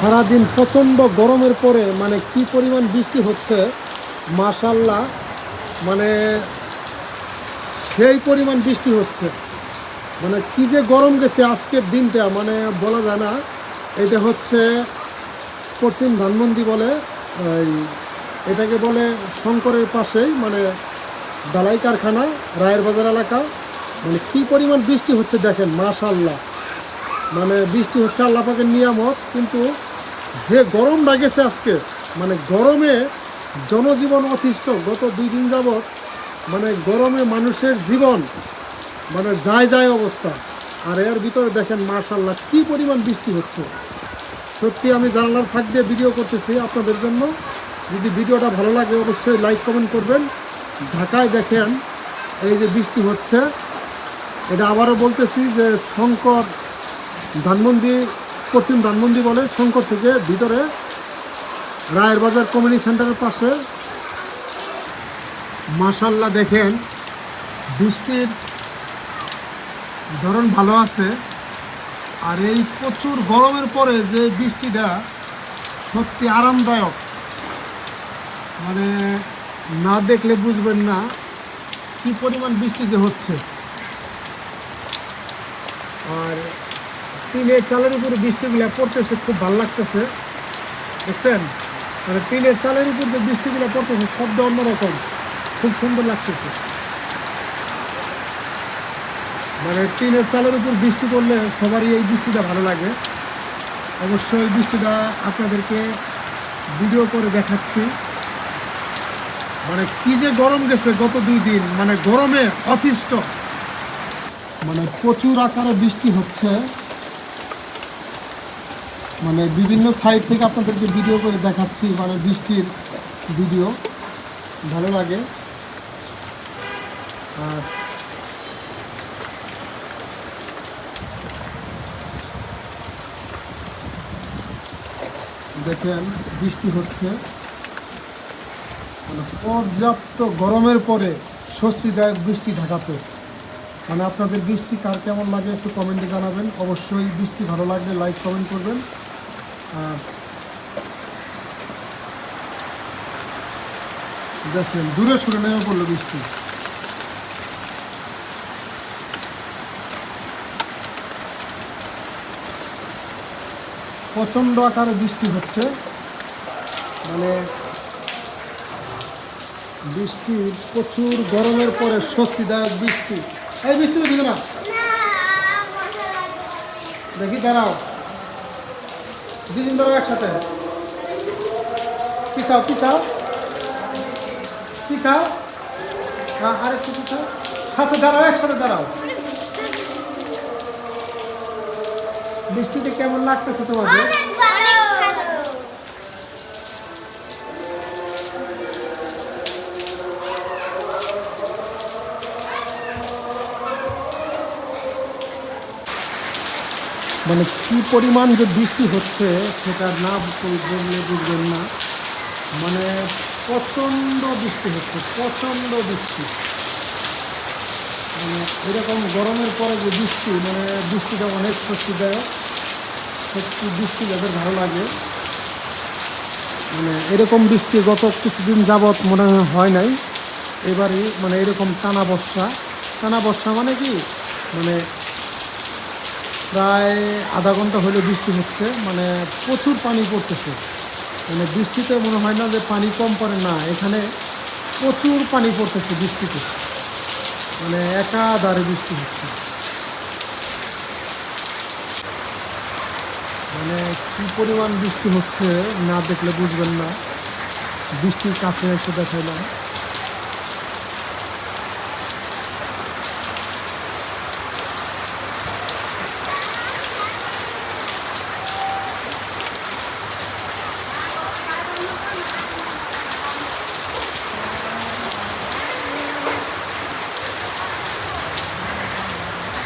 সারাদিন প্রচণ্ড গরমের পরে মানে কি পরিমাণ বৃষ্টি হচ্ছে মাশাআল্লাহ, মানে সেই পরিমাণ বৃষ্টি হচ্ছে। মানে কি যে গরম গেছে আজকের দিনটা, মানে বলা যায় না। এটা হচ্ছে পশ্চিম ধানমন্ডি বলে, এটাকে বলে শঙ্করের পাশেই, মানে ডালাই কারখানা, রায়ের বাজার এলাকা। মানে কি পরিমাণ বৃষ্টি হচ্ছে দেখেন মাশাআল্লাহ। মানে বৃষ্টি হচ্ছে আল্লাহ পাকের নিয়ামত, কিন্তু যে গরম লাগেছে আজকে, মানে গরমে জনজীবন অতিষ্ঠ। গত 2 দিন যাবৎ মানে গরমে মানুষের জীবন মানে যায় অবস্থা। আর এর ভিতরে দেখেন মাশাআল্লাহ কি পরিমাণ বৃষ্টি হচ্ছে। সত্যি আমি জানালার ফাঁক দিয়ে ভিডিও করতেছি আপনাদের জন্য। যদি ভিডিওটা ভালো লাগে অবশ্যই লাইক কমেন্ট করবেন। ঢাকায় দেখেন এই যে বৃষ্টি হচ্ছে, এটা আবারও বলতেছি যে শঙ্কর ধানমন্ডি, পশ্চিম ধানমন্ডি বলে, শঙ্কর থেকে ভিতরে রায়ের বাজার কমিউনিটি সেন্টারের পাশে। মাশাআল্লাহ দেখেন বৃষ্টির ধরন ভালো আছে। আর এই প্রচুর গরমের পরে যে বৃষ্টিটা সত্যি আরামদায়ক, মানে না দেখলে বুঝবেন না কি পরিমাণ বৃষ্টি যে হচ্ছে। আর টিনের চালের উপরে বৃষ্টিগুলো পড়তেছে, খুব ভালো লাগতেছে দেখছেন। মানে টিনের চালের উপর যে বৃষ্টিগুলো পড়তেছে শব্দ অন্যরকম, খুব সুন্দর লাগতেছে। মানে টিনের চালের উপর বৃষ্টি পড়লে সবারই এই বৃষ্টিটা ভালো লাগে। অবশ্যই বৃষ্টিটা আপনাদেরকে ভিডিও করে দেখাচ্ছি। মানে কি যে গরম গেছে গত 2 দিন, মানে গরমে অতিষ্ঠ। মানে প্রচুর আকারে বৃষ্টি হচ্ছে। মানে বিভিন্ন সাইড থেকে আপনাদেরকে ভিডিও করে দেখাচ্ছি, মানে বৃষ্টির ভিডিও ভালো লাগে। আর দেখেন বৃষ্টি হচ্ছে, মানে পর্যাপ্ত গরমের পরে স্বস্তিদায়ক বৃষ্টি ঢাকাতে। মানে আপনাদের বৃষ্টি কার কেমন লাগে একটু কমেন্টে জানাবেন। অবশ্যই বৃষ্টি ভালো লাগলে লাইক কমেন্ট করবেন। আর দেখেন দূরে সুরে নেমে পড়লো বৃষ্টি। প্রচণ্ড আকারে বৃষ্টি হচ্ছে, মানে বৃষ্টি প্রচুর গরমের পরে স্বস্তিদায়ক বৃষ্টি। এই বৃষ্টি তো দিকে না, দেখি দাঁড়াও, 2 দিন দাঁড়াও একসাথে। পিছাও পিছাও পিছাও, হ্যাঁ আরেকটু পিছাও, সাথে দাঁড়াও, একসাথে দাঁড়াও। বৃষ্টিতে কেমন লাগতেছে তোমাদের? মানে কি পরিমাণ যে বৃষ্টি হচ্ছে সেটা না বললে বুঝবেন না। মানে প্রচণ্ড বৃষ্টি হচ্ছে, প্রচণ্ড বৃষ্টি। মানে এরকম গরমের পরে যে বৃষ্টি, মানে বৃষ্টিটা অনেক স্বস্তিদায়ক। সত্যি বৃষ্টি যাদের ভালো লাগে, মানে এরকম বৃষ্টি গত কিছুদিন যাবৎ মনে হয় নাই। এবারই মানে এরকম টানা বর্ষা। টানা বর্ষা মানে কি, মানে প্রায় আধা ঘন্টা হলে বৃষ্টি হচ্ছে, মানে প্রচুর পানি পড়তেছে। মানে বৃষ্টিতে মনে হয় না যে পানি কম পড়ে, না, এখানে প্রচুর পানি পড়তেছে বৃষ্টিতে। মানে একাধারে বৃষ্টি হচ্ছে। মানে কী পরিমাণ বৃষ্টি হচ্ছে না দেখলে বুঝবেন না। বৃষ্টির কাছে এসে দেখাইলাম।